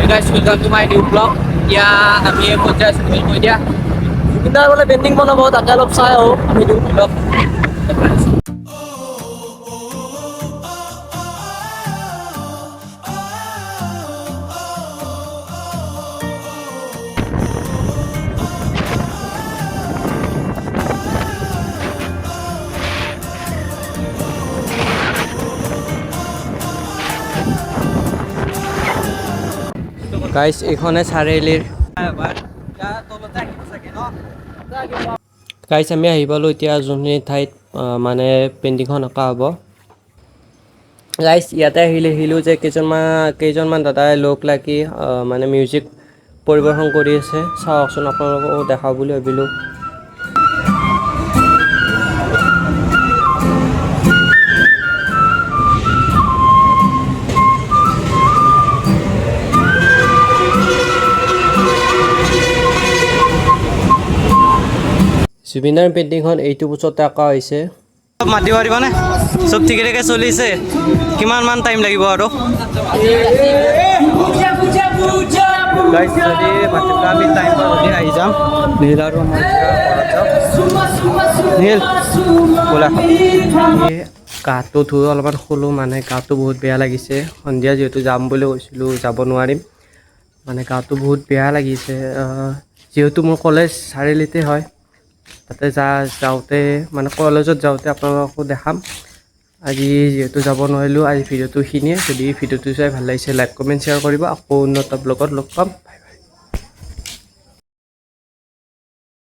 guys, welcome to my new vlog. Ya, আমি panchayat school কৈ দিয়া জুবিনদাৰ বোলে পেইণ্টিং বনাব তাকে অলপ চাই আহোঁ আমি নিউ vlog. গাইস এখানে চাৰিআলিৰ গাইস আমি আহি পালোঁ এতিয়া যোনখিনি ঠাইত মানে পেইণ্টিংখন অঁকা হ'ব গাইস ইয়াতে আহিলোঁ যে কেইজনমান দাদাই লগ লাগি মানে মিউজিক পৰিৱেশন কৰি আছে চাওকচোন আপোনালোককো দেখাওঁ বুলি ভাবিলোঁ জুবিনৰ পেইণ্টিংখন এইটো বছৰতে আঁকা হৈছে মাতি পাৰিবনে চব ঠিকে ঠিকে চলিছে কিমান মান টাইম লাগিব আৰু গাইস যদি মাতিবা আমি টাইম পালে আহি যাম নীল আৰু মই নীল বলা গাটো ধুই অলপমান শুলোঁ মানে গাটো বহুত বেয়া লাগিছে সন্ধিয়া যিহেতু যাম বুলি কৈছিলোঁ যাব নোৱাৰিম মানে গাটো বহুত বেয়া লাগিছে যিহেতু মোৰ কলেজ চাৰিআলিতে হয় তাতে যাওঁতে মানে কলেজত যাওঁতে আপোনালোককো দেখাম আজি যেহেতু যাব নোৱাৰিলোঁ আজি ভিডিঅ'টো এইখিনিয়ে যদি ভিডিঅ'টো চাই ভাল লাগিছে লাইক কমেণ্ট শ্বেয়াৰ কৰিব আকৌ উন্নত ব্লগত লগ পাম